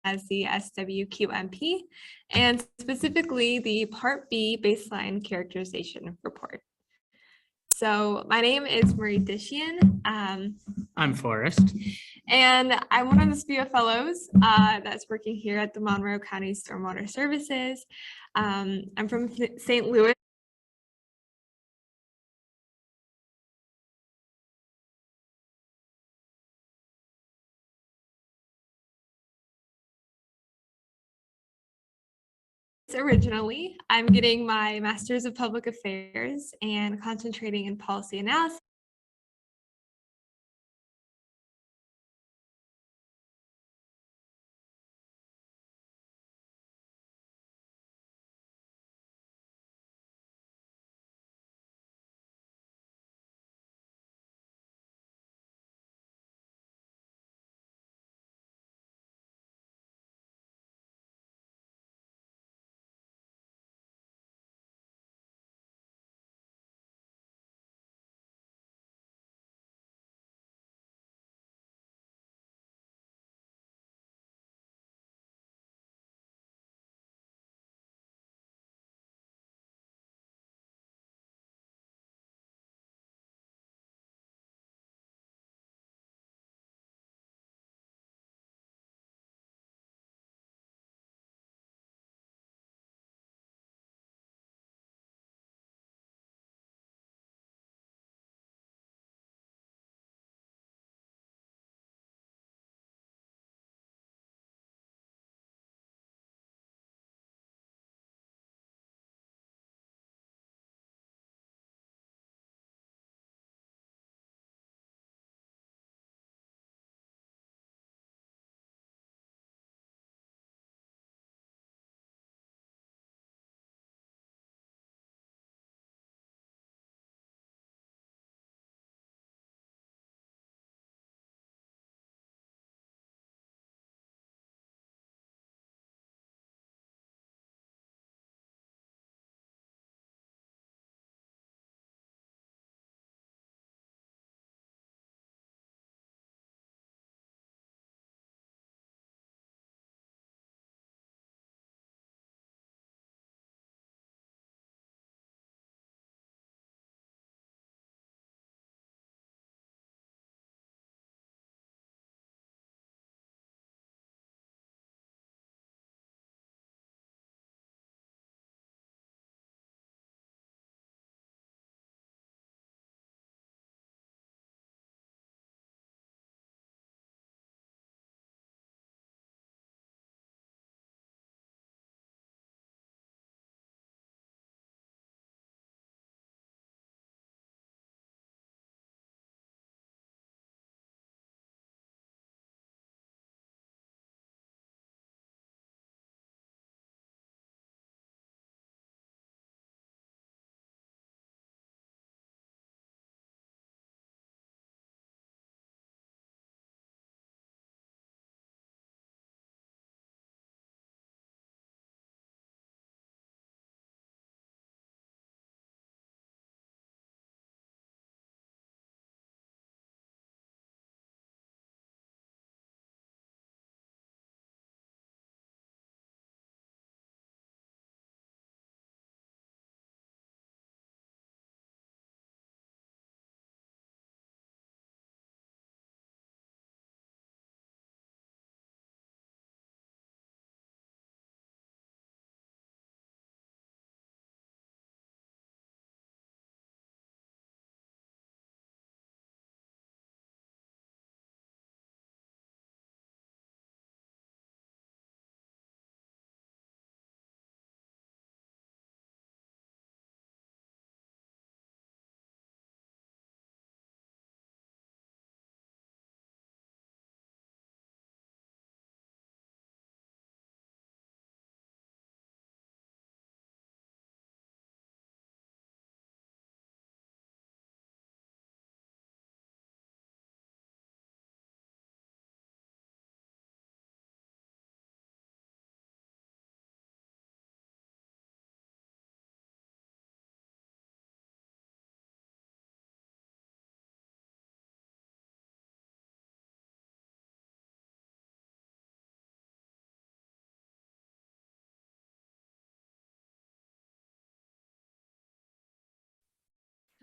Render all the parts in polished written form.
as the SWQMP, and specifically the Part B baseline characterization report. So my name is Marie Dishian. I'm Forrest. And I'm one of the SPIA fellows that's working here at the Monroe County Stormwater Services. I'm from St. Louis. Originally, I'm getting my Master's of Public Affairs and concentrating in policy analysis.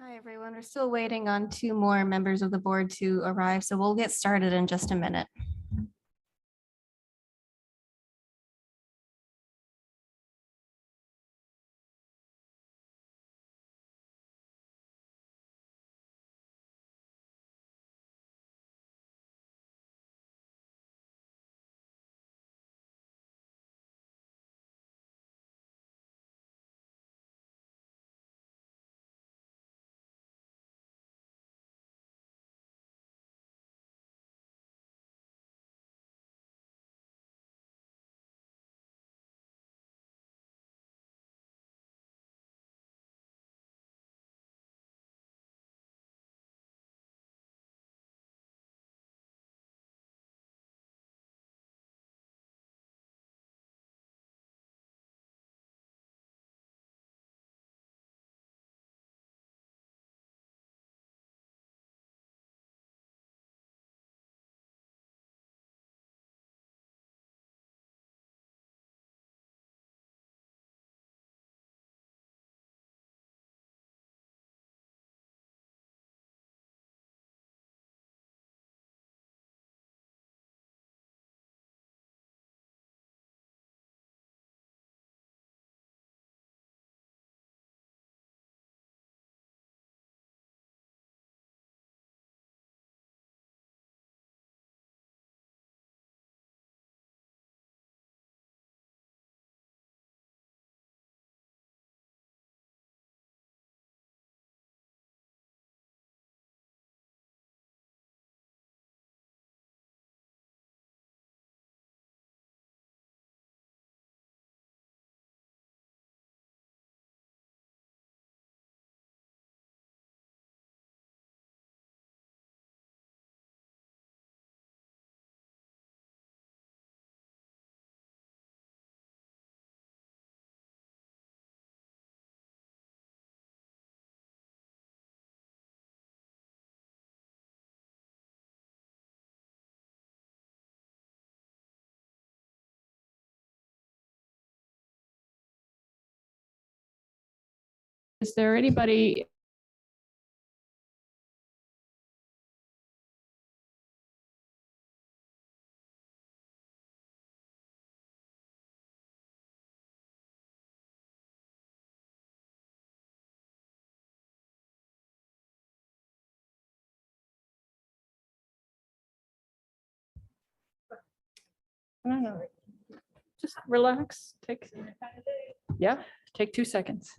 Hi, everyone. We're still waiting on 2 more members of the board to arrive, so we'll get started in just a minute. Is there anybody? No, just relax. Take 2 seconds.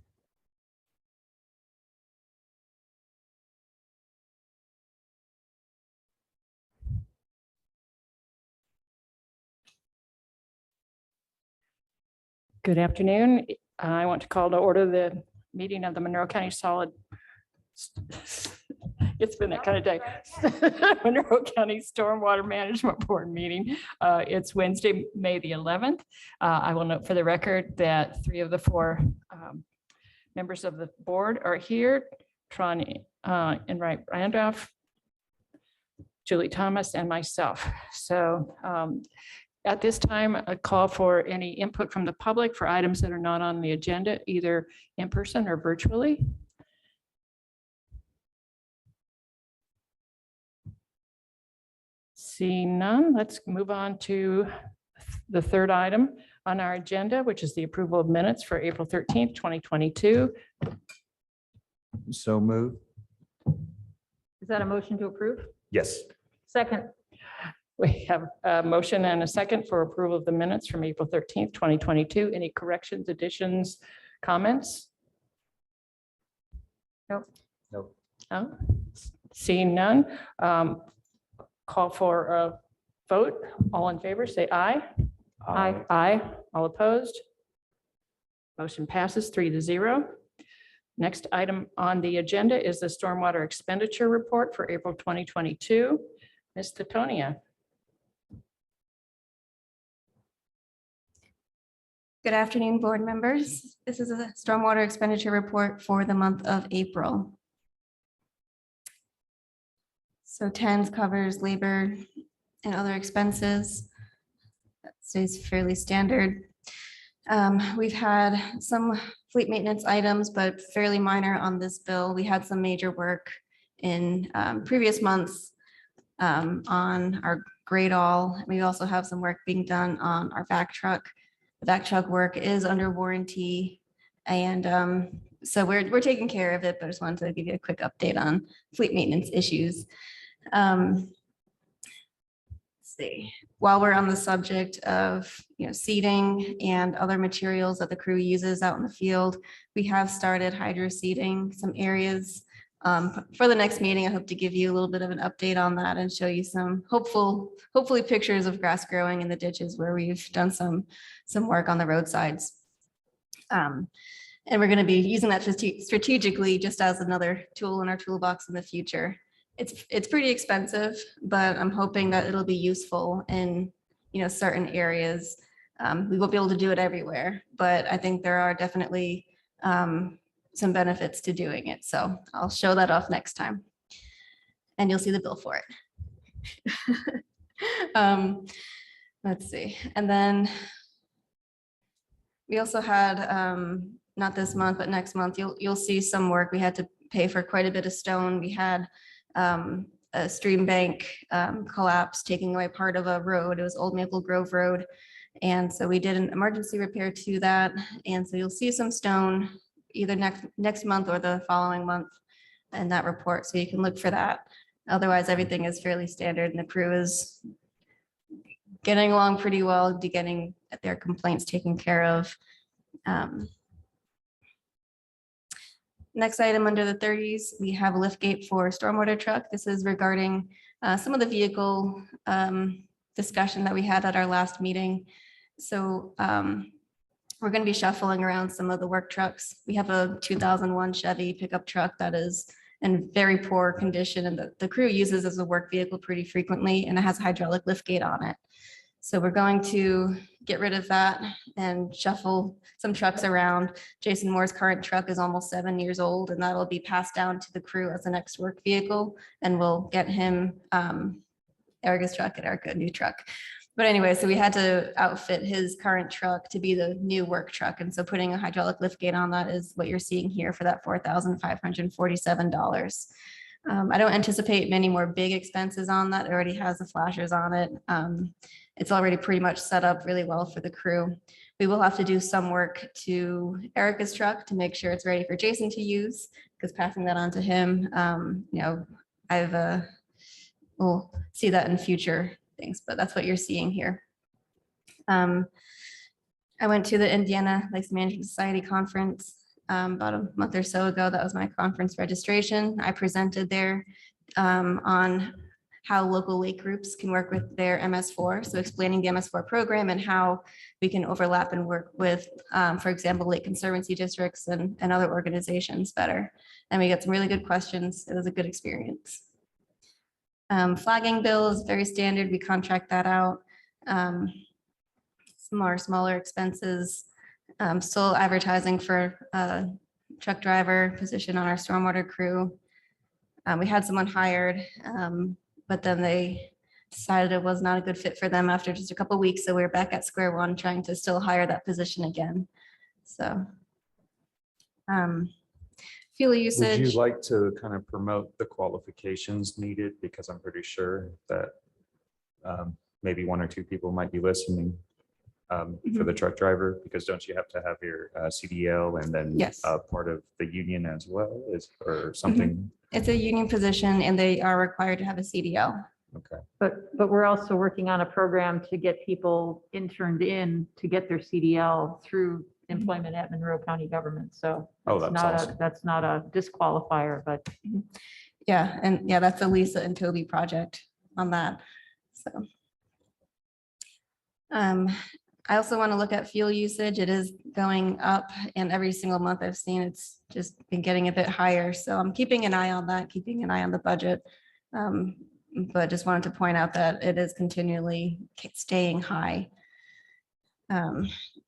Good afternoon. I want to call to order the meeting of the Monroe County Solid. It's been that kind of day. Monroe County Stormwater Management Board meeting. It's Wednesday, May the 11th. I will note for the record that 3 of the 4 members of the board are here. Tron Enright Randolph, Julie Thomas, and myself. So at this time, a call for any input from the public for items that are not on the agenda, either in person or virtually. Seeing none, let's move on to the 3rd item on our agenda, which is the approval of minutes for April 13th, 2022. So moved. Is that a motion to approve? Yes. Second. We have a motion and a second for approval of the minutes from April 13th, 2022. Any corrections, additions, comments? Nope. Nope. Oh, seeing none, call for a vote. All in favor, say aye. Aye. Aye. All opposed? Motion passes 3-0. Next item on the agenda is the stormwater expenditure report for April 2022. Ms. Titonia. Good afternoon, board members. This is a stormwater expenditure report for the month of April. So 10 covers labor and other expenses. That stays fairly standard. We've had some fleet maintenance items, but fairly minor on this bill. We had some major work in previous months on our grade all. We also have some work being done on our back truck. The back truck work is under warranty. And so we're taking care of it, but I just wanted to give you a quick update on fleet maintenance issues. Let's see, while we're on the subject of, seeding and other materials that the crew uses out in the field, we have started hydro seeding some areas. For the next meeting, I hope to give you a little bit of an update on that and show you some hopefully pictures of grass growing in the ditches where we've done some work on the roadsides. And we're going to be using that strategically just as another tool in our toolbox in the future. It's pretty expensive, but I'm hoping that it'll be useful in, certain areas. We won't be able to do it everywhere, but I think there are definitely some benefits to doing it. So I'll show that off next time. And you'll see the bill for it. Let's see. And then we also had, not this month, but next month, you'll see some work. We had to pay for quite a bit of stone. We had a stream bank collapse, taking away part of a road. It was Old Maple Grove Road. And so we did an emergency repair to that. And so you'll see some stone either next month or the following month in that report. So you can look for that. Otherwise, everything is fairly standard and the crew is getting along pretty well, getting their complaints taken care of. Next item under the 30s, we have a lift gate for stormwater truck. This is regarding some of the vehicle discussion that we had at our last meeting. So we're going to be shuffling around some of the work trucks. We have a 2001 Chevy pickup truck that is in very poor condition and the crew uses as a work vehicle pretty frequently, and it has a hydraulic lift gate on it. So we're going to get rid of that and shuffle some trucks around. Jason Moore's current truck is almost 7 years old, and that'll be passed down to the crew as the next work vehicle. And we'll get him Erica's truck and Erica a new truck. But anyway, so we had to outfit his current truck to be the new work truck. And so putting a hydraulic lift gate on that is what you're seeing here for that $4,547. I don't anticipate many more big expenses on that. It already has the flashers on it. It's already pretty much set up really well for the crew. We will have to do some work to Erica's truck to make sure it's ready for Jason to use, because passing that on to him, we'll see that in future things, but that's what you're seeing here. I went to the Indiana Lakes Management Society conference about a month or so ago. That was my conference registration. I presented there on how local lake groups can work with their MS4. So explaining the MS4 program and how we can overlap and work with, for example, Lake Conservancy districts and other organizations better. And we got some really good questions. It was a good experience. Flagging bill is very standard. We contract that out. Some more smaller expenses. Still advertising for a truck driver position on our stormwater crew. We had someone hired, but then they decided it was not a good fit for them after just a couple of weeks. So we're back at square one, trying to still hire that position again. So fuel usage. Would you like to kind of promote the qualifications needed? Because I'm pretty sure that maybe one or two people might be listening for the truck driver, because don't you have to have your CDL and then Yes. Part of the union as well or something? It's a union position and they are required to have a CDL. Okay. But we're also working on a program to get people interned in to get their CDL through employment at Monroe County government. So Oh, that's that's not awesome. that's not a disqualifier, but Yeah, and yeah, that's a Lisa and Toby project on that. So I also want to look at fuel usage. It is going up, and every single month I've seen it's just been getting a bit higher. So I'm keeping an eye on that, keeping an eye on the budget. But just wanted to point out that it is continually staying high.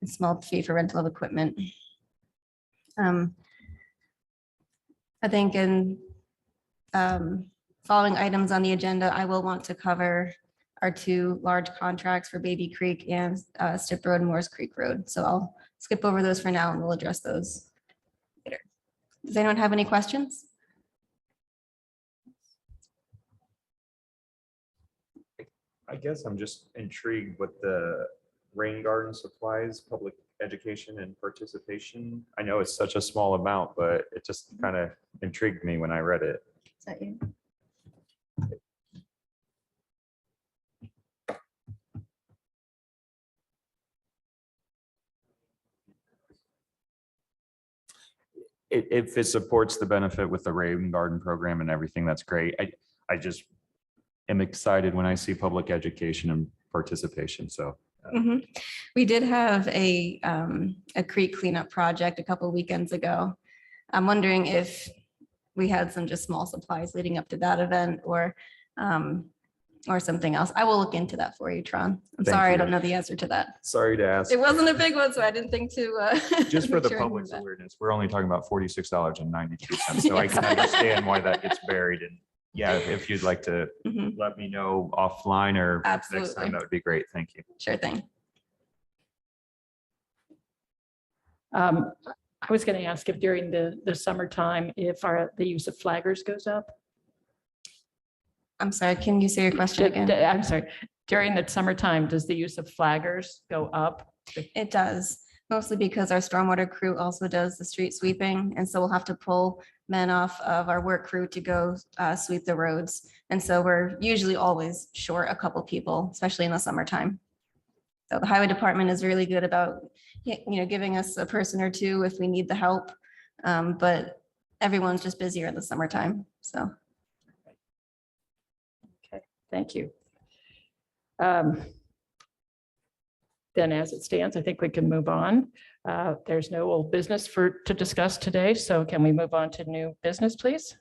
Small fee for rental of equipment. I think in following items on the agenda, I will want to cover our two large contracts for Baby Creek and Stip Road and Moore's Creek Road. So I'll skip over those for now and we'll address those Does anyone have any questions? I guess I'm just intrigued with the rain garden supplies, public education and participation. I know it's such a small amount, but it just kind of intrigued me when I read it. Is that you? If it supports the benefit with the rain garden program and everything, that's great. I just am excited when I see public education and participation. So Mhm. We did have a creek cleanup project a couple weekends ago. I'm wondering if we had some just small supplies leading up to that event or something else. I will look into that for you, Tron. I'm Thank sorry, I you. don't know the answer to that. sorry to ask. It wasn't a big one, so I didn't think to. Just for make the sure I knew public's that. awareness, we're only talking about $46.92. So I can understand why that gets buried. And yeah, if you'd like to Mhm. let me know offline or next Absolutely. time, that would be great. Thank you. Sure thing. I was going to ask if during the summertime, if the use of flaggers goes up. I'm sorry, can you say your question again? I'm sorry, during the summertime, does the use of flaggers go up? It does, mostly because our stormwater crew also does the street sweeping. And so we'll have to pull men off of our work crew to go sweep the roads. And so we're usually always short a couple people, especially in the summertime. So the highway department is really good about, giving us a person or two if we need the help. But everyone's just busier in the summertime, so. Thank you. Then as it stands, I think we can move on. There's no old business to discuss today, so can we move on to new business, please?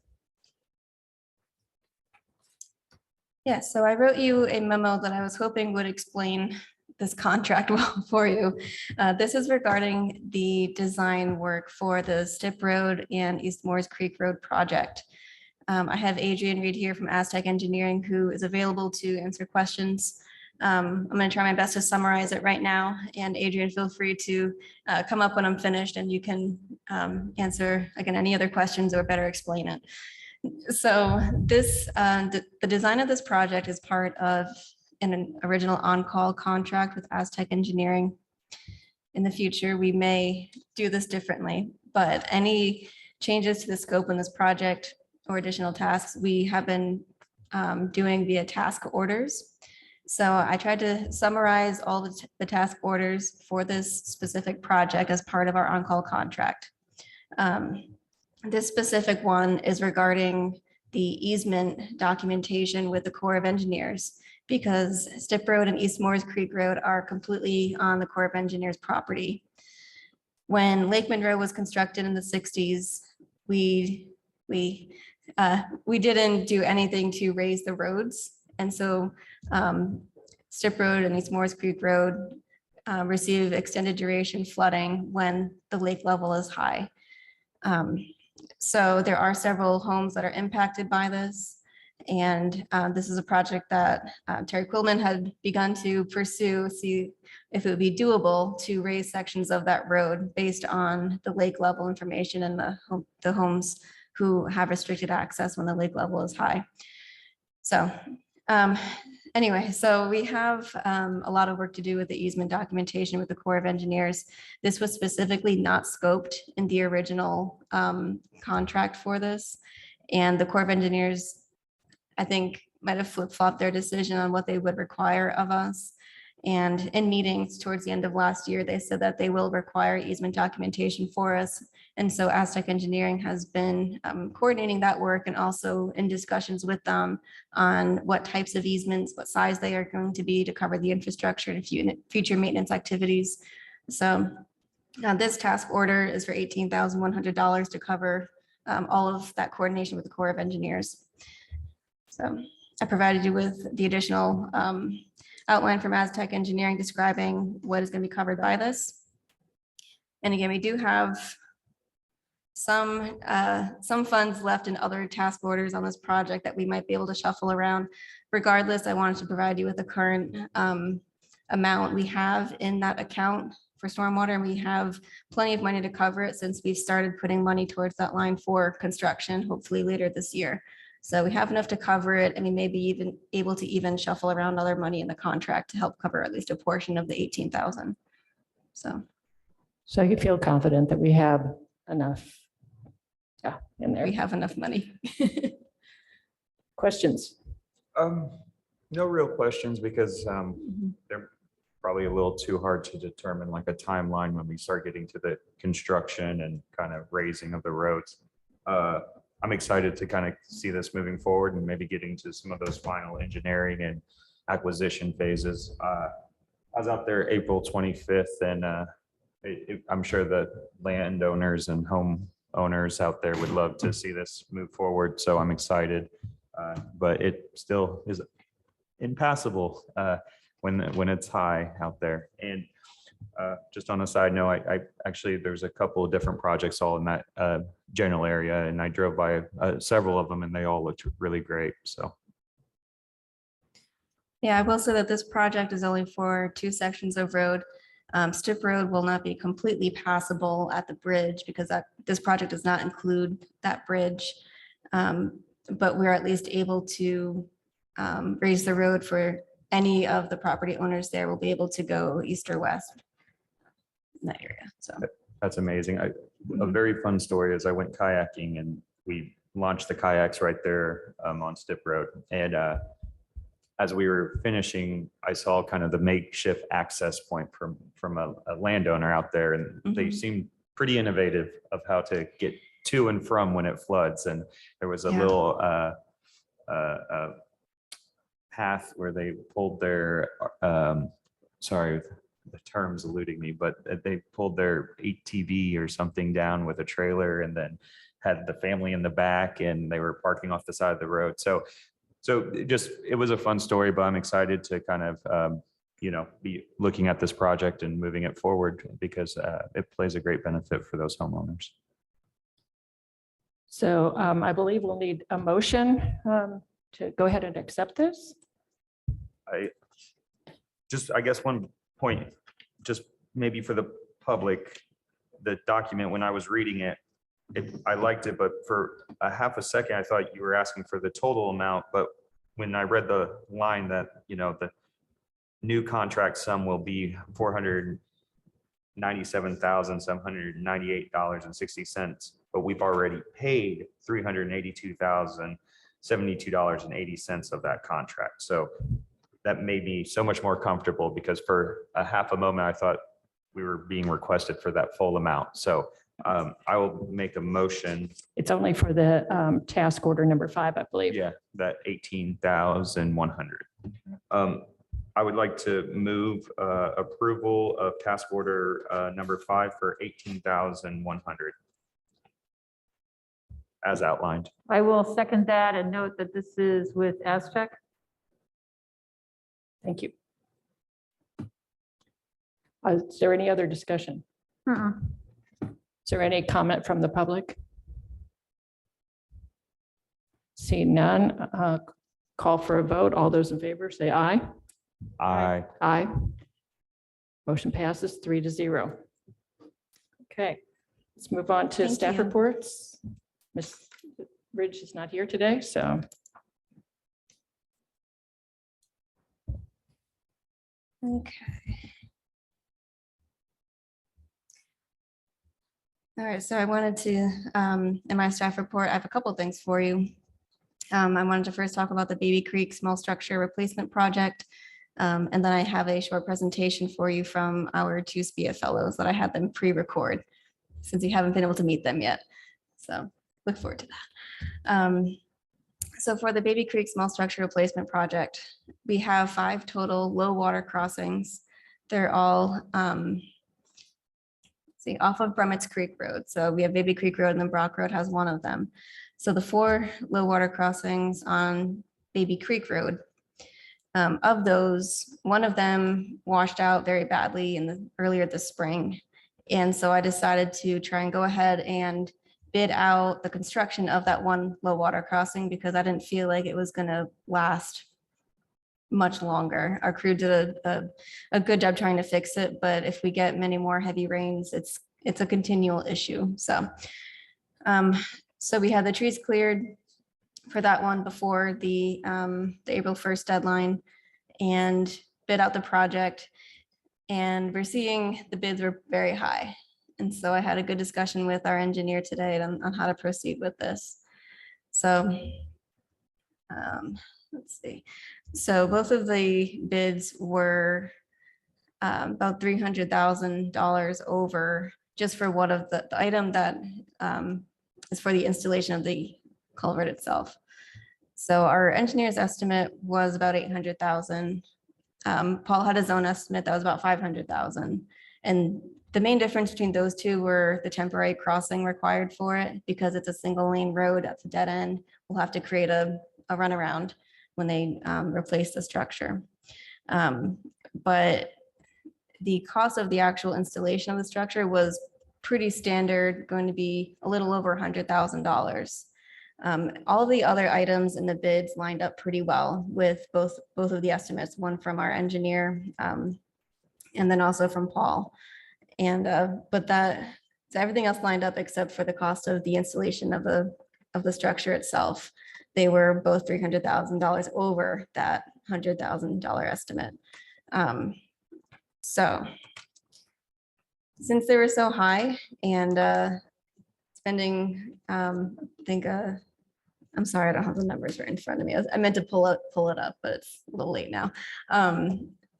Yeah, so I wrote you a memo that I was hoping would explain this contract well for you. This is regarding the design work for the Stip Road and East Moores Creek Road project. I have Adrian Reed here from Aztec Engineering, who is available to answer questions. I'm going to try my best to summarize it right now. And Adrian, feel free to come up when I'm finished and you can answer again any other questions or better explain it. So this, the design of this project is part of an original on-call contract with Aztec Engineering. In the future, we may do this differently, but any changes to the scope in this project or additional tasks, we have been doing via task orders. So I tried to summarize all the task orders for this specific project as part of our on-call contract. This specific one is regarding the easement documentation with the Corps of Engineers, because Stip Road and East Moores Creek Road are completely on the Corps of Engineers property. When Lake Monroe was constructed in the 60s, we didn't do anything to raise the roads. And so Stip Road and East Moores Creek Road receive extended duration flooding when the lake level is high. So there are several homes that are impacted by this. And this is a project that Terry Quillman had begun to pursue, see if it would be doable to raise sections of that road based on the lake level information and the homes who have restricted access when the lake level is high. So anyway, so we have a lot of work to do with the easement documentation with the Corps of Engineers. This was specifically not scoped in the original contract for this. And the Corps of Engineers, I think, might have flip-flopped their decision on what they would require of us. And in meetings towards the end of last year, they said that they will require easement documentation for us. And so Aztec Engineering has been coordinating that work and also in discussions with them on what types of easements, what size they are going to be to cover the infrastructure and future maintenance activities. So this task order is for $18,100 to cover all of that coordination with the Corps of Engineers. So I provided you with the additional outline from Aztec Engineering describing what is going to be covered by this. And again, we do have some funds left in other task orders on this project that we might be able to shuffle around. Regardless, I wanted to provide you with the current amount we have in that account for stormwater, and we have plenty of money to cover it since we've started putting money towards that line for construction, hopefully later this year. So we have enough to cover it, and we may be even able to even shuffle around other money in the contract to help cover at least a portion of the 18,000. So So you feel confident that we have enough in there. we have enough money. Questions? No real questions because they're probably a little too hard to determine like a timeline when we start getting to the construction and kind of raising of the roads. I'm excited to kind of see this moving forward and maybe getting to some of those final engineering and acquisition phases. I was out there April 25th and I'm sure the landowners and home owners out there would love to see this move forward. So I'm excited, but it still is impassable when it's high out there. And just on a side note, I actually, there's a couple of different projects all in that general area, and I drove by several of them and they all looked really great. So. Yeah, I will say that this project is only for 2 sections of road. Strip Road will not be completely passable at the bridge because this project does not include that bridge. But we're at least able to raise the road for any of the property owners there will be able to go east or west in that area. So That's amazing. A very fun story is I went kayaking and we launched the kayaks right there on Stip Road. And as we were finishing, I saw kind of the makeshift access point from a landowner out there, and they seemed pretty innovative of how to get to and from when it floods. And there was a little path where they pulled their sorry, the term's eluding me, but they pulled their ATV or something down with a trailer and then had the family in the back and they were parking off the side of the road. So it was a fun story, but I'm excited to kind of, be looking at this project and moving it forward because it plays a great benefit for those homeowners. So I believe we'll need a motion to go ahead and accept this. I guess one point, just maybe for the public, the document, when I was reading it, I liked it, but for a half a second, I thought you were asking for the total amount. But when I read the line that, the new contract sum will be $497,798.60, but we've already paid $382,072.80 of that contract. So that made me so much more comfortable because for a half a moment, I thought we were being requested for that full amount. So I will make a motion. It's only for the task order number 5, I believe. Yeah, that 18,100. I would like to move approval of task order number 5 for 18,100 as outlined. I will second that and note that this is with Aztec. Thank you. Is there any other discussion? Is there any comment from the public? Seeing none, call for a vote. All those in favor say aye. Aye. Aye. Motion passes 3-0. Okay, let's move on to Thank staff you. reports. Ms. Ridge is not here today, so. okay. All right, so I wanted to, in my staff report, I have a couple of things for you. I wanted to first talk about the Baby Creek Small Structure Replacement Project. And then I have a short presentation for you from our 2 SPIA fellows that I had them pre-record since you haven't been able to meet them yet. So look forward to that. So for the Baby Creek Small Structure Replacement Project, we have 5 total low water crossings. They're all off of Brummets Creek Road. So we have Baby Creek Road and then Brock Road has one of them. So the 4 low water crossings on Baby Creek Road, of those, one of them washed out very badly earlier this spring. And so I decided to try and go ahead and bid out the construction of that one low water crossing because I didn't feel like it was going to last much longer. Our crew did a good job trying to fix it, but if we get many more heavy rains, it's a continual issue. So, so we had the trees cleared for that one before the April 1st deadline and bid out the project. And we're seeing the bids were very high. And so I had a good discussion with our engineer today on how to proceed with this. So let's see. So both of the bids were about $300,000 over just for one of the item that is for the installation of the culvert itself. So our engineer's estimate was about 800,000. Paul had his own estimate that was about 500,000. And the main difference between those two were the temporary crossing required for it, because it's a single lane road at the dead end. We'll have to create a runaround when they replace the structure. But the cost of the actual installation of the structure was pretty standard, going to be a little over $100,000. All of the other items in the bids lined up pretty well with both of the estimates, one from our engineer and then also from Paul. And but so everything else lined up except for the cost of the installation of the structure itself. They were both $300,000 over that $100,000 estimate. So since they were so high and spending, I think, I'm sorry, I don't have the numbers right in front of me. I meant to pull it up, but it's a little late now.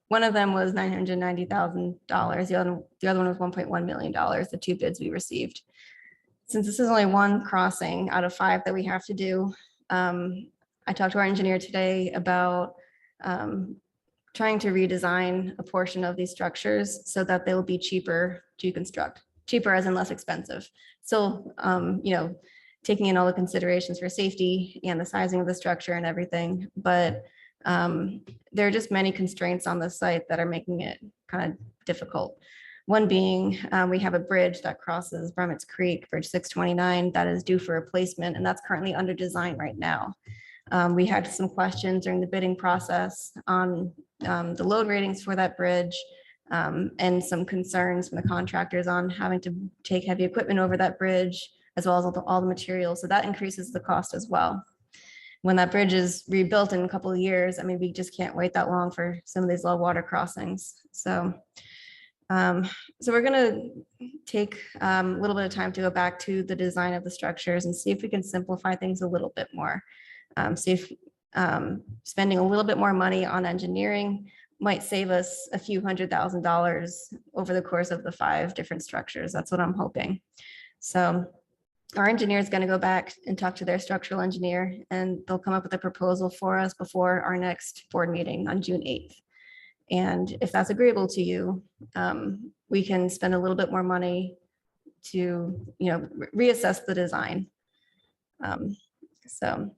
One of them was $990,000. The other one was $1.1 million, the two bids we received. Since this is only one crossing out of 5 that we have to do, I talked to our engineer today about trying to redesign a portion of these structures so that they will be cheaper to construct, cheaper as in less expensive. So, you know, taking in all the considerations for safety and the sizing of the structure and everything, but there are just many constraints on the site that are making it kind of difficult. One being we have a bridge that crosses Brummets Creek, Bridge 629, that is due for replacement, and that's currently under design right now. We had some questions during the bidding process on the load ratings for that bridge and some concerns from the contractors on having to take heavy equipment over that bridge, as well as all the materials. So that increases the cost as well. When that bridge is rebuilt in a couple of years, I mean, we just can't wait that long for some of these low water crossings. So, so we're gonna take a little bit of time to go back to the design of the structures and see if we can simplify things a little bit more. See if spending a little bit more money on engineering might save us a few $100,000 over the course of the 5 different structures. That's what I'm hoping. So our engineer is going to go back and talk to their structural engineer, and they'll come up with a proposal for us before our next board meeting on June 8th. And if that's agreeable to you, we can spend a little bit more money to, you know, reassess the design. So,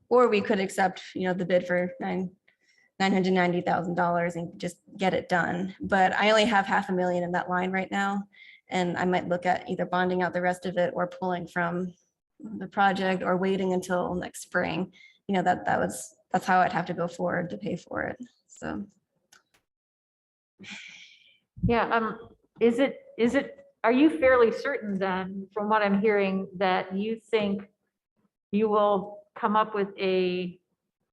or we could accept, you know, the bid for $990,000 and just get it done. But I only have $500,000 in that line right now. And I might look at either bonding out the rest of it or pulling from the project or waiting until next spring. You know, that's how I'd have to go forward to pay for it. So. Yeah, are you fairly certain then, from what I'm hearing, that you think you will come up with a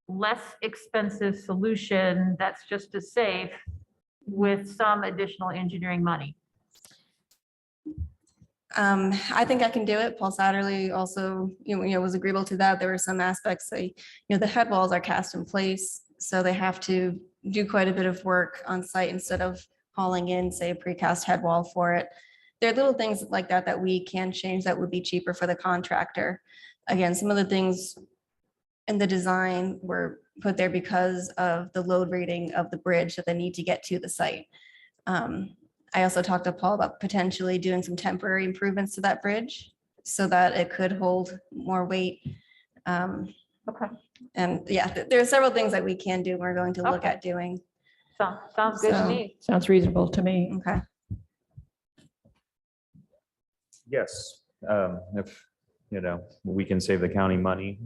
less expensive solution that's just as safe with some additional engineering money? I think I can do it. Paul Satterley also, you know, was agreeable to that. There were some aspects, you know, the head walls are cast in place, so they have to do quite a bit of work on site instead of hauling in, say, a precast head wall for it. There are little things like that that we can change that would be cheaper for the contractor. Again, some of the things in the design were put there because of the load rating of the bridge that they need to get to the site. I also talked to Paul about potentially doing some temporary improvements to that bridge so that it could hold more weight. Okay. And yeah, there are several things that we can do. We're going to look Okay. at doing. Sounds good to So- me. Sounds reasonable to me. Okay. Yes, if, you know, we can save the county money,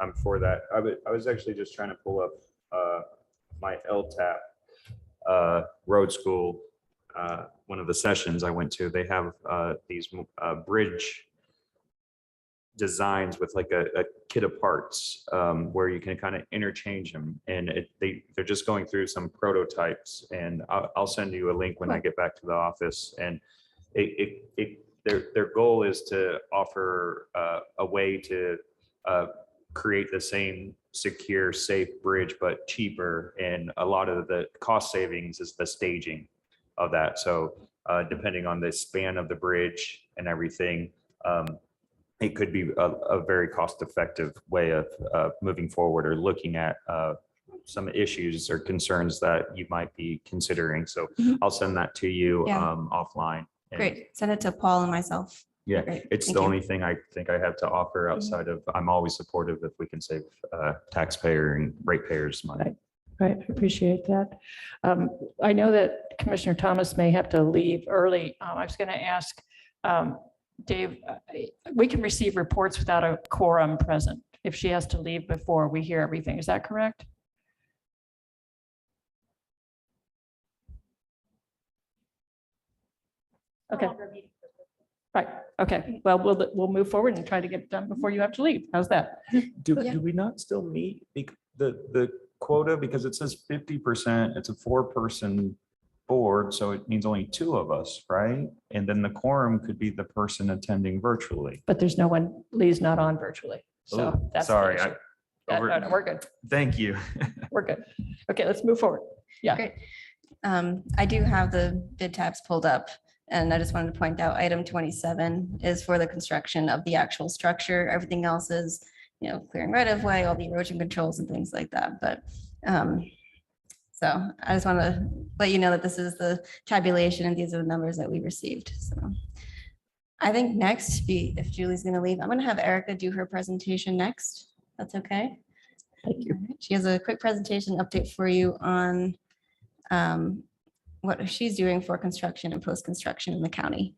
I'm for that. I was actually just trying to pull up my LTAP road school, one of the sessions I went to, they have these bridge designs with like a kit of parts where you can kind of interchange them, and they're just going through some prototypes, and I'll send you a link when I get back to the office. And their goal is to offer a way to create the same secure, safe bridge, but cheaper. And a lot of the cost savings is the staging of that. So depending on the span of the bridge and everything, it could be a very cost-effective way of moving forward or looking at some issues or concerns that you might be considering. So I'll send that to you Yeah. Offline. And Great. Send it to Paul and myself. yeah, Great. it's Thank the you. only thing I think I have to offer outside of, I'm always supportive if we can save taxpayer and ratepayers money. Right, I appreciate that. I know that Commissioner Thomas may have to leave early. I was going to ask Dave, we can receive reports without a quorum present if she has to leave before we hear everything. Is that correct? Okay. Right, okay. Well, we'll move forward and try to get it done before you have to leave. How's that? Do Yeah. we not still meet the quota, because it says 50%, it's a 4-person board, so it means only 2 of us, right? And then the quorum could be the person attending virtually. But there's no one, Lee's not on virtually. So Oh, that's. the sorry, issue. Yeah, no, we're good. Thank you. We're good. Okay, let's move forward. Yeah. Great. I do have the bid tabs pulled up, and I just wanted to point out item 27 is for the construction of the actual structure. Everything else is, clearing right of way, all the erosion controls and things like that. But so I just want to let you know that this is the tabulation and these are the numbers that we received. So I think next, if Julie's going to leave, I'm going to have Erica do her presentation next. That's okay. Thank you. All right. She has a quick presentation update for you on what she's doing for construction and post-construction in the county.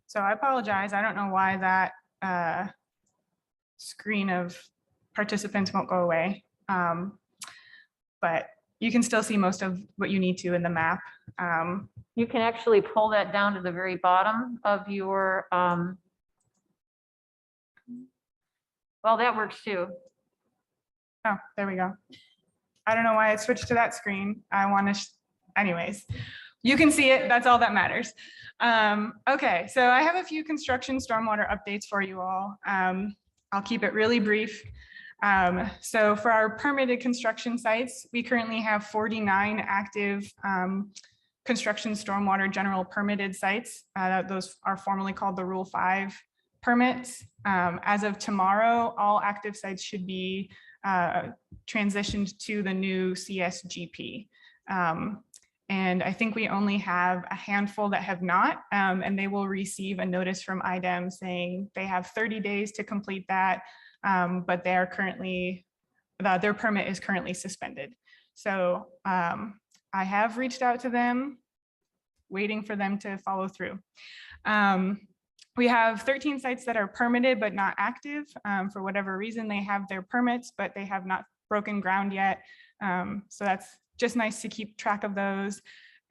So I apologize. I don't know why that screen of participants won't go away. But you can still see most of what you need to in the map. You can actually pull that down to the very bottom of your, well, that works too. Oh, there we go. I don't know why it switched to that screen. I want to, anyways, you can see it. That's all that matters. Okay, so I have a few construction stormwater updates for you all. I'll keep it really brief. So for our permitted construction sites, we currently have 49 active construction stormwater general permitted sites. Those are formally called the Rule 5 permits. As of tomorrow, all active sites should be transitioned to the new CSGP. And I think we only have a handful that have not, and they will receive a notice from IDEM saying they have 30 days to complete that, but they are currently, their permit is currently suspended. So I have reached out to them, waiting for them to follow through. We have 13 sites that are permitted but not active. For whatever reason, they have their permits, but they have not broken ground yet. So that's just nice to keep track of those.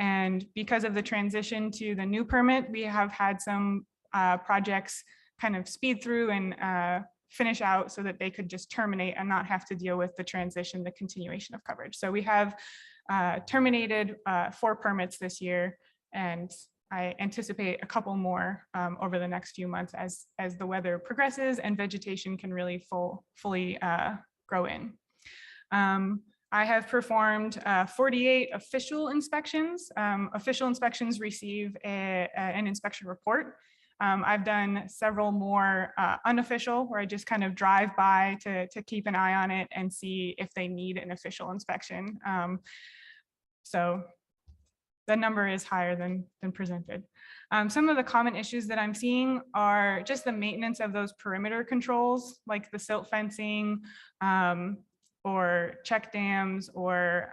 And because of the transition to the new permit, we have had some projects kind of speed through and finish out so that they could just terminate and not have to deal with the transition, the continuation of coverage. So we have terminated 4 permits this year, and I anticipate a couple more over the next few months as the weather progresses and vegetation can really fully grow in. I have performed 48 official inspections. Official inspections receive an inspection report. I've done several more unofficial where I just kind of drive by to keep an eye on it and see if they need an official inspection. So the number is higher than presented. Some of the common issues that I'm seeing are just the maintenance of those perimeter controls, like the silt fencing, or check dams, or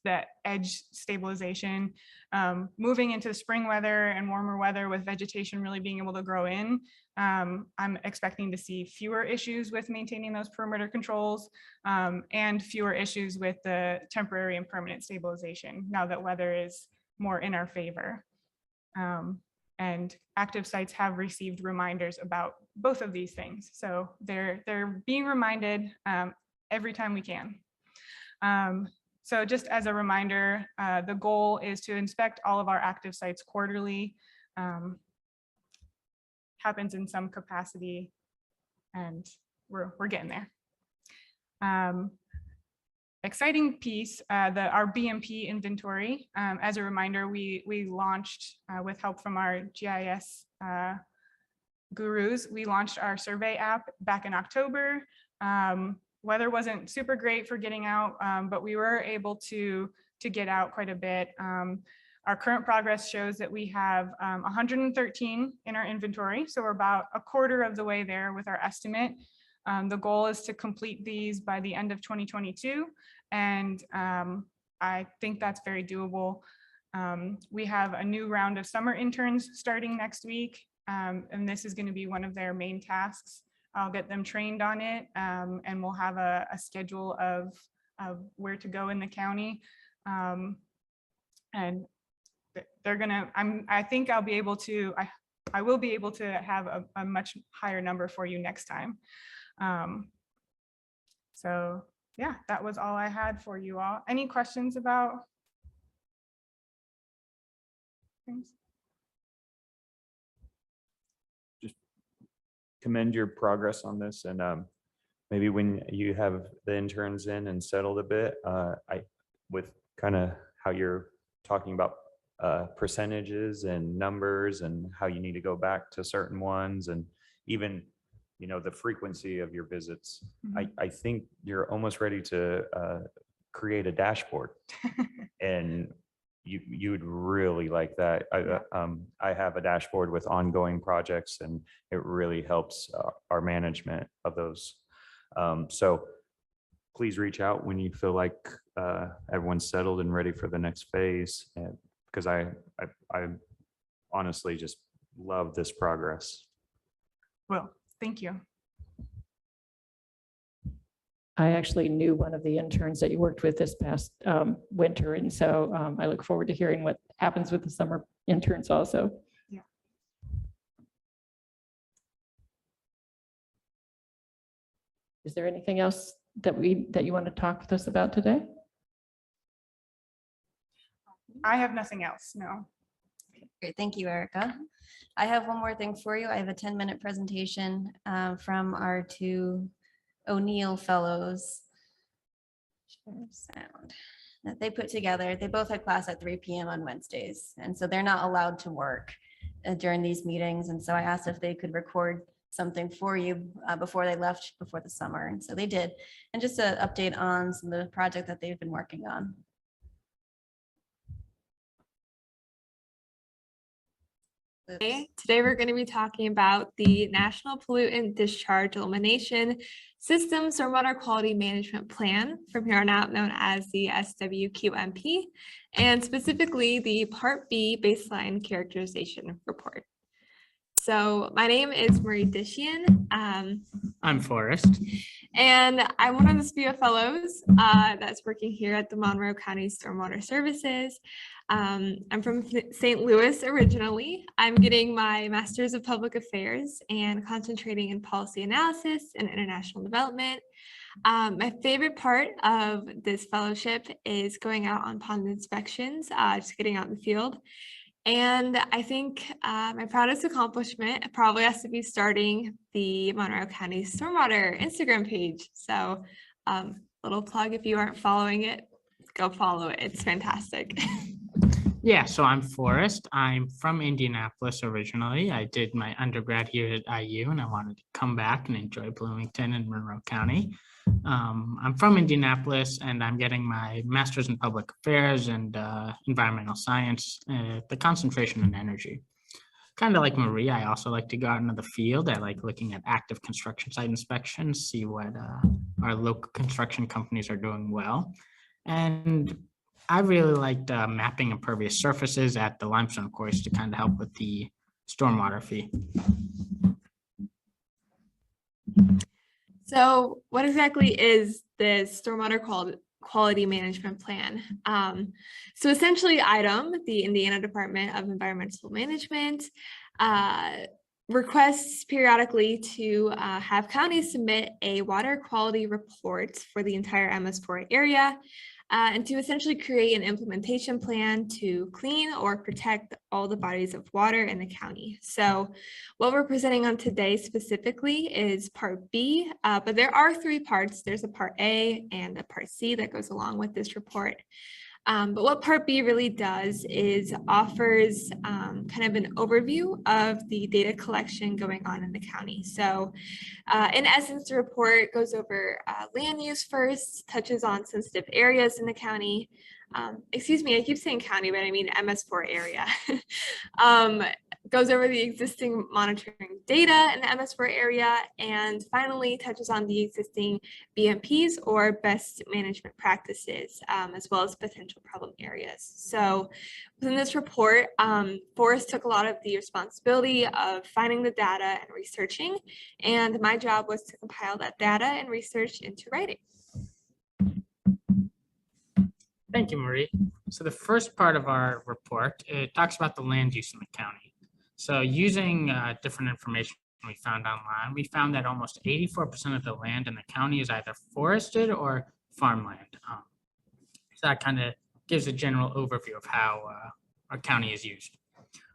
the edge stabilization. Moving into the spring weather and warmer weather with vegetation really being able to grow in, I'm expecting to see fewer issues with maintaining those perimeter controls, and fewer issues with the temporary and permanent stabilization now that weather is more in our favor. And active sites have received reminders about both of these things. So they're being reminded every time we can. So just as a reminder, the goal is to inspect all of our active sites quarterly. Happens in some capacity, and we're getting there. Exciting piece, our BMP inventory. As a reminder, we launched with help from our GIS gurus. We launched our survey app back in October. Weather wasn't super great for getting out, but we were able to get out quite a bit. Our current progress shows that we have 113 in our inventory. So we're about a quarter of the way there with our estimate. The goal is to complete these by the end of 2022. And I think that's very doable. We have a new round of summer interns starting next week. And this is going to be one of their main tasks. I'll get them trained on it, and we'll have a schedule of where to go in the county. And they're gonna, I think I'll be able to, I will be able to have a much higher number for you next time. So yeah, that was all I had for you all. Any questions about things? Commend your progress on this, and maybe when you have the interns in and settled a bit, with kind of how you're talking about percentages and numbers and how you need to go back to certain ones, and even the frequency of your visits. I think you're almost ready to create a dashboard, and you would really like that. I have a dashboard with ongoing projects, and it really helps our management of those. So please reach out when you feel like everyone's settled and ready for the next phase, because I honestly just love this progress. Well, thank you. I actually knew one of the interns that you worked with this past winter. And so I look forward to hearing what happens with the summer interns also. Yeah. Is there anything else that you want to talk with us about today? I have nothing else, no. Great, thank you, Erica. I have one more thing for you. I have a 10-minute presentation from our two O'Neill Fellows. Share sound that they put together. They both had class at 3 p.m. on Wednesdays, and so they're not allowed to work during these meetings. And so I asked if they could record something for you before they left before the summer, and so they did. And just an update on some of the project that they've been working on. Today we're going to be talking about the National Pollutant Discharge Elimination System Stormwater Quality Management Plan, from here on out known as the SWQMP, and specifically the Part B Baseline Characterization Report. So my name is Marie Dishian. I'm Forrest. And I'm one of the SPIA fellows that's working here at the Monroe County Stormwater Services. I'm from St. Louis originally. I'm getting my Master's of Public Affairs and concentrating in policy analysis and international development. My favorite part of this fellowship is going out on pond inspections, just getting out in the field. And I think my proudest accomplishment probably has to be starting the Monroe County Stormwater Instagram page. So little plug, if you aren't following it, go follow it. It's fantastic. Yeah, so I'm Forrest. I'm from Indianapolis originally. I did my undergrad here at IU, and I wanted to come back and enjoy Bloomington and Monroe County. I'm from Indianapolis and I'm getting my master's in public affairs and environmental science, the concentration in energy. Kind of like Marie, I also like to go out into the field. I like looking at active construction site inspections, see what our local construction companies are doing well. And I really liked mapping impervious surfaces at the limestone quarries to kind of help with the stormwater fee. So what exactly is this stormwater quality management plan? So essentially IDEM, the Indiana Department of Environmental Management, requests periodically to have counties submit a water quality report for the entire MS4 area and to essentially create an implementation plan to clean or protect all the bodies of water in the county. So what we're presenting on today specifically is part B, but there are 3 parts. There's a part A and a part C that goes along with this report. But what part B really does is offers kind of an overview of the data collection going on in the county. So in essence, the report goes over land use first, touches on sensitive areas in the county. Excuse me, I keep saying county, but I mean MS4 area. Goes over the existing monitoring data in the MS4 area, and finally touches on the existing BMPs or best management practices, as well as potential problem areas. So within this report, Forrest took a lot of the responsibility of finding the data and researching, and my job was to compile that data and research into writing. Thank you, Marie. So the first part of our report, it talks about the land use in the county. So using different information we found online, we found that almost 84% of the land in the county is either forested or farmland. So that kind of gives a general overview of how our county is used.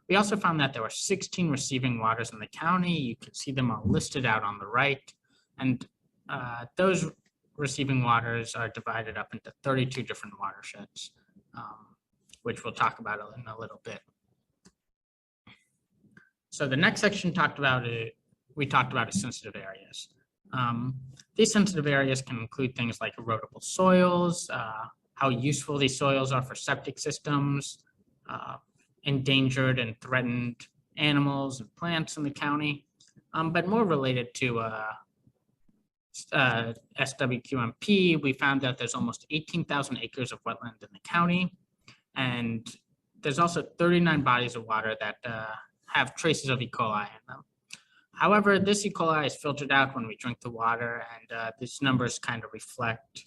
We also found that there were 16 receiving waters in the county. You can see them all listed out on the right. And those receiving waters are divided up into 32 different watersheds, which we'll talk about in a little bit. So the next section we talked about is sensitive areas. These sensitive areas can include things like erodible soils, how useful these soils are for septic systems, endangered and threatened animals and plants in the county, but more related to SWQMP, we found that there's almost 18,000 acres of wetland in the county, and there's also 39 bodies of water that have traces of E. coli in them. However, this E. coli is filtered out when we drink the water, and these numbers kind of reflect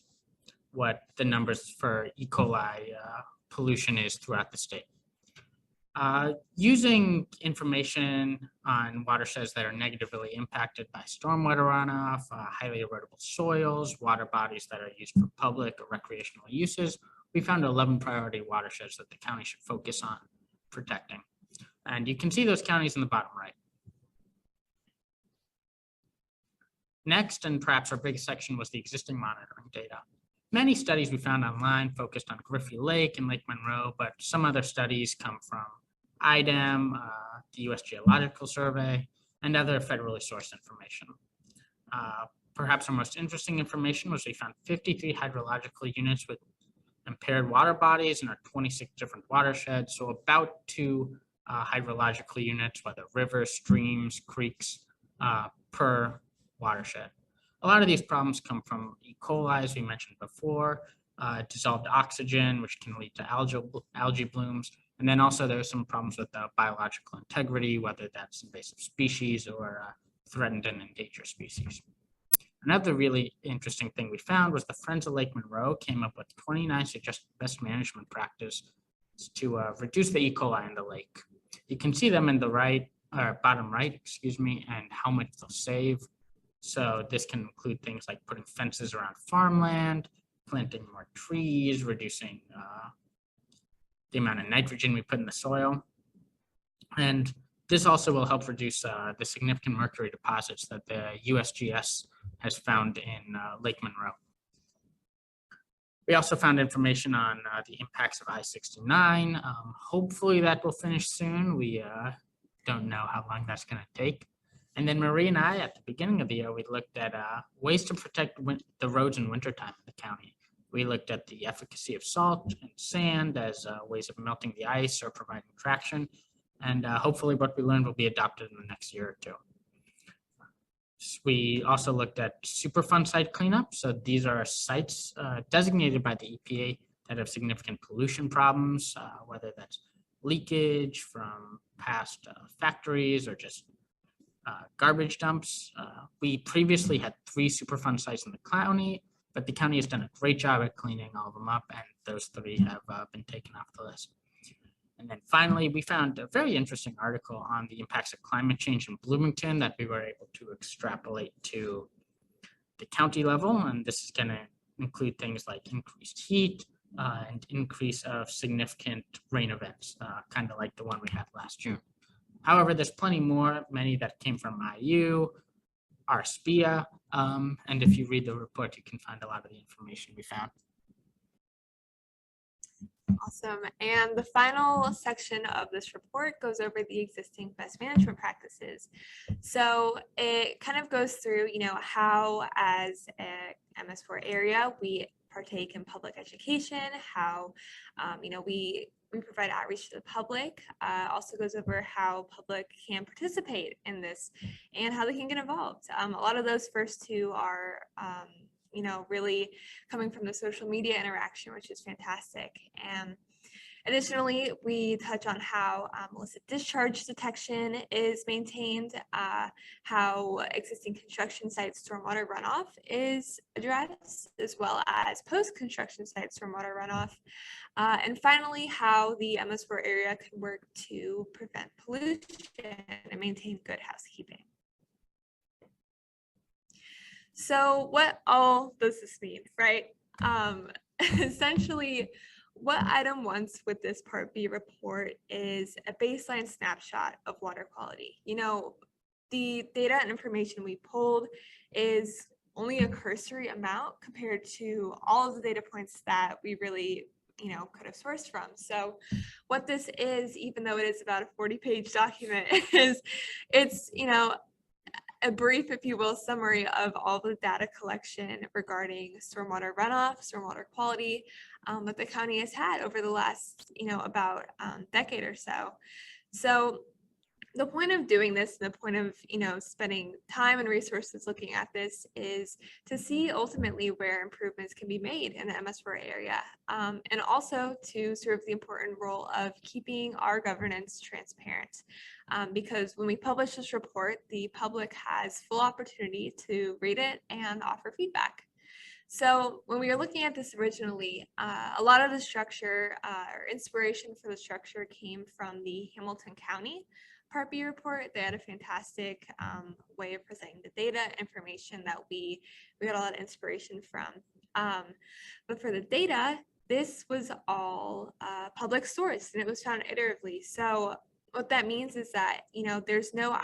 what the numbers for E. coli pollution is throughout the state. Using information on watersheds that are negatively impacted by stormwater runoff, highly erodible soils, water bodies that are used for public or recreational uses, we found 11 priority watersheds that the county should focus on protecting. And you can see those counties in the bottom right. Next, and perhaps our biggest section, was the existing monitoring data. Many studies we found online focused on Griffey Lake and Lake Monroe, but some other studies come from IDEM, the U.S. Geological Survey, and other federally sourced information. Perhaps our most interesting information was we found 53 hydrological units with impaired water bodies in our 26 different watersheds, so about 2 hydrological units, whether rivers, streams, creeks, per watershed. A lot of these problems come from E. coli, as we mentioned before, dissolved oxygen, which can lead to algae blooms. And then also there are some problems with biological integrity, whether that's invasive species or threatened and endangered species. Another really interesting thing we found was the Friends of Lake Monroe came up with 29 suggested best management practices to reduce the E. coli in the lake. You can see them in the bottom right, and how much they'll save. So this can include things like putting fences around farmland, planting more trees, reducing the amount of nitrogen we put in the soil. And this also will help reduce the significant mercury deposits that the USGS has found in Lake Monroe. We also found information on the impacts of I-69. Hopefully that will finish soon. We don't know how long that's going to take. And then Marie and I, at the beginning of the year, we looked at ways to protect the roads in wintertime in the county. We looked at the efficacy of salt and sand as ways of melting the ice or providing traction. And hopefully what we learned will be adopted in the next year or two. We also looked at Superfund site cleanup. So these are sites designated by the EPA that have significant pollution problems, whether that's leakage from past factories or just garbage dumps. We previously had 3 Superfund sites in the county, but the county has done a great job at cleaning all of them up, and those 3 have been taken off the list. And then finally, we found a very interesting article on the impacts of climate change in Bloomington that we were able to extrapolate to the county level. And this is going to include things like increased heat and increase of significant rain events, kind of like the one we had last June. However, there's plenty more, many that came from IU, our SPIA, and if you read the report, you can find a lot of the information we found. Awesome. And the final section of this report goes over the existing best management practices. So it kind of goes through, how as a MS4 area, we partake in public education, how, we provide outreach to the public. Also goes over how public can participate in this and how they can get involved. A lot of those first 2 are, really coming from the social media interaction, which is fantastic. And additionally, we touch on how illicit discharge detection is maintained, how existing construction site stormwater runoff is addressed, as well as post-construction site stormwater runoff. And finally, how the MS4 area can work to prevent pollution and maintain good housekeeping. So what all does this mean, right? Essentially, what item wants with this Part B report is a baseline snapshot of water quality. The data and information we pulled is only a cursory amount compared to all of the data points that we really could have sourced from. So what this is, even though it is about a 40-page document, is it's a brief, if you will, summary of all the data collection regarding stormwater runoff, stormwater quality that the county has had over the last, about decade or so. So the point of doing this, the point of, spending time and resources looking at this is to see ultimately where improvements can be made in the MS4 area, and also to serve the important role of keeping our governance transparent. Because when we publish this report, the public has full opportunity to read it and offer feedback. So when we were looking at this originally, a lot of the structure or inspiration for the structure came from the Hamilton County Part B report. They had a fantastic way of presenting the data information that we got a lot of inspiration from. But for the data, this was all public source and it was found iteratively. So what that means is that, there's no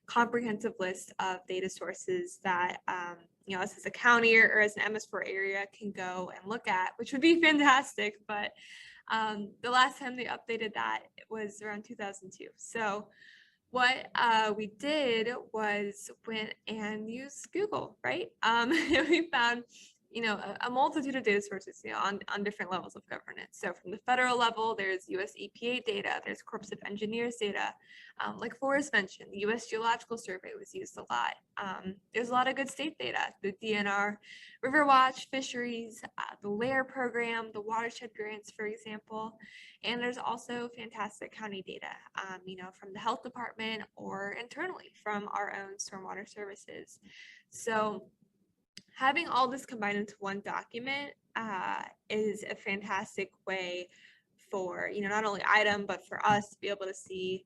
comprehensive list of data sources that, us as a county or as an MS4 area can go and look at, which would be fantastic. But the last time they updated that was around 2002. So what we did was went and used Google, right? We found, a multitude of data sources, on different levels of governance. So from the federal level, there's US EPA data, there's Corps of Engineers data. Like Forrest mentioned, the US Geological Survey was used a lot. There's a lot of good state data, the DNR, Riverwatch, Fisheries, the LAIR program, the watershed grants, for example. And there's also fantastic county data, from the health department or internally from our own stormwater services. So having all this combined into one document is a fantastic way for, not only ITEM, but for us to be able to see,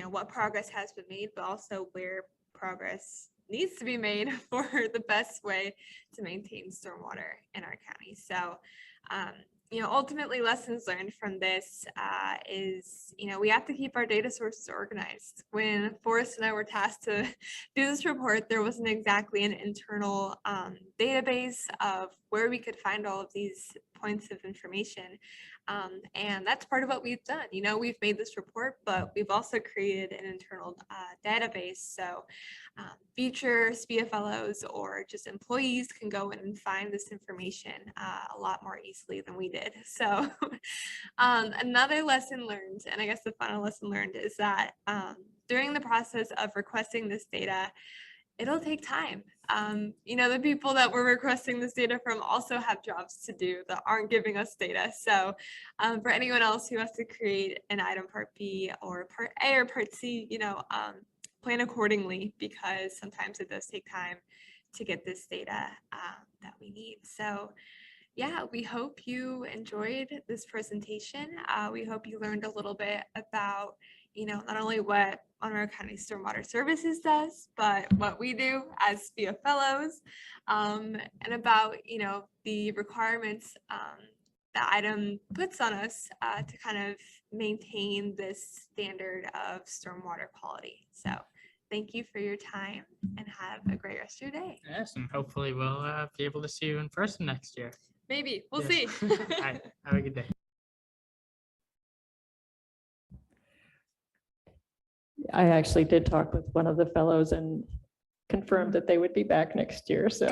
what progress has been made, but also where progress needs to be made for the best way to maintain stormwater in our county. So Ultimately lessons learned from this is, we have to keep our data sources organized. When Forrest and I were tasked to do this report, there wasn't exactly an internal database of where we could find all of these points of information. And that's part of what we've done. We've made this report, but we've also created an internal database. So future SPIA fellows or just employees can go in and find this information a lot more easily than we did. So another lesson learned, and I guess the final lesson learned, is that during the process of requesting this data, it'll take time. The people that we're requesting this data from also have jobs to do that aren't giving us data. So for anyone else who has to create an item part B or part A or part C, plan accordingly, because sometimes it does take time to get this data that we need. So yeah, we hope you enjoyed this presentation. We hope you learned a little bit about, not only what Monroe County Stormwater Services does, but what we do as SPIA fellows, and about, the requirements the item puts on us to kind of maintain this standard of stormwater quality. So thank you for your time and have a great rest of your day. Yes, and hopefully we'll be able to see you in person next year. Maybe, we'll Yes. see. All right, have a good day. I actually did talk with one of the fellows and confirmed that they would be back next year, so.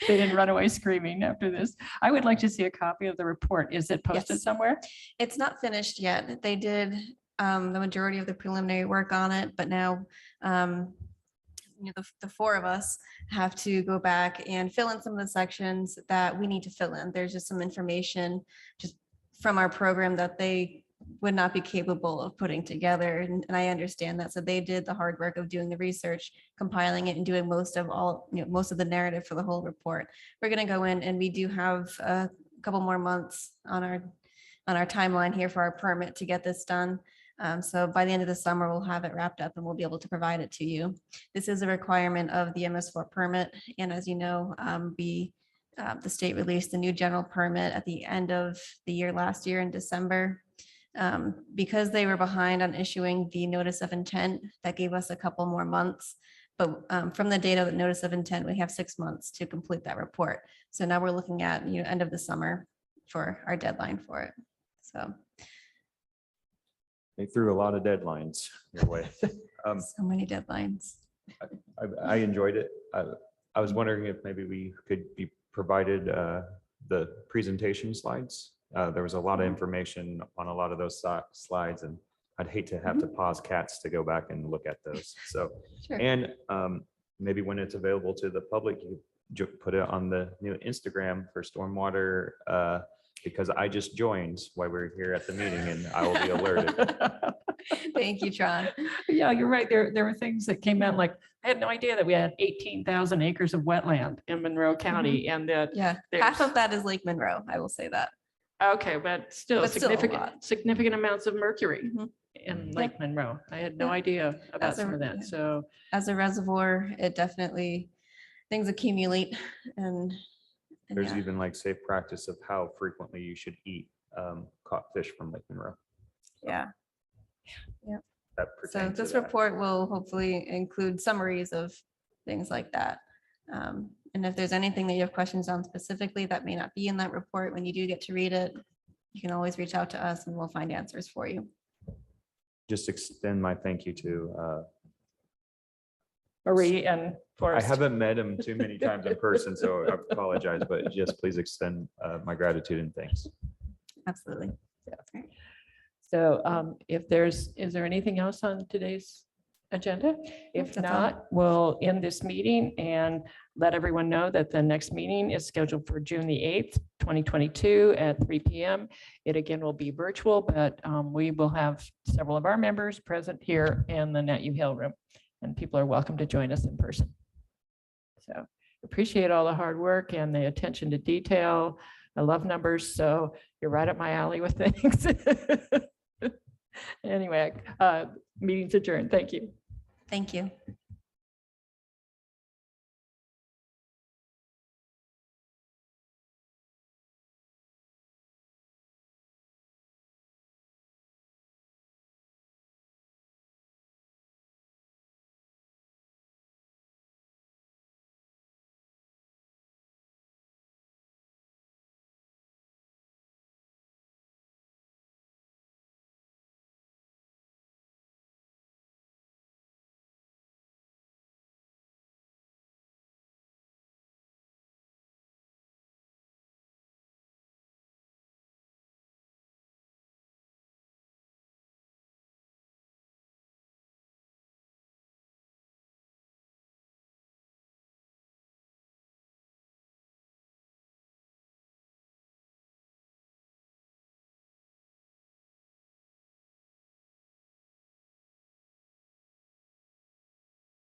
They didn't run away screaming after this. I would like to see a copy of the report. Is it posted Yes. somewhere? It's not finished yet. They did the majority of the preliminary work on it, but now the four of us have to go back and fill in some of the sections that we need to fill in. There's just some information just from our program that they would not be capable of putting together. And I understand that. So they did the hard work of doing the research, compiling it and doing most of the narrative for the whole report. We're going to go in and we do have a couple more months on our timeline here for our permit to get this done. So by the end of the summer, we'll have it wrapped up and we'll be able to provide it to you. This is a requirement of the MS4 permit. And as you know, the state released the new general permit at the end of the year last year in December. Because they were behind on issuing the notice of intent, that gave us a couple more months. But from the data, the notice of intent, we have 6 months to complete that report. So now we're looking at end of the summer for our deadline for it. So They threw a lot of deadlines your way. so many deadlines. I enjoyed it. I was wondering if maybe we could be provided the presentation slides. There was a lot of information on a lot of those slides, and I'd hate to have to pause cats to go back and look at those. So, Sure. and maybe when it's available to the public, you put it on the new Instagram for Stormwater, because I just joined while we're here at the meeting and I will be alerted. Thank you, Tron. Yeah, you're right. There were things that came out like, I had no idea that we had 18,000 acres of wetland in Monroe County and that. Yeah, half There's- of that is Lake Monroe, I will say that. Okay, but still But still a lot. significant amounts of mercury Mhm. in Yeah. Lake Monroe. I had no Yeah. idea about As a- some of that. yeah. So As a reservoir, it definitely, things accumulate and There's yeah. even like safe practice of how frequently you should eat caught fish from Lake Monroe. Yeah. That So pertains to this that. report will hopefully include summaries of things like that. And if there's anything that you have questions on specifically that may not be in that report, when you do get to read it, you can always reach out to us and we'll find answers for you. Just extend my thank you to, Marie and I Forrest. haven't met him too many times in person, so I apologize, but just please extend my gratitude and thanks. Absolutely. So is there anything else on today's agenda? If That's all. not, we'll end this meeting and let everyone know that the next meeting is scheduled for June the 8th, 2022 at 3 p.m. It again will be virtual, but we will have several of our members present here in the NetU Hill room, and people are welcome to join us in person. So appreciate all the hard work and the attention to detail. I love numbers, so you're right up my alley with things. Anyway, meeting's adjourned. Thank you. Thank you.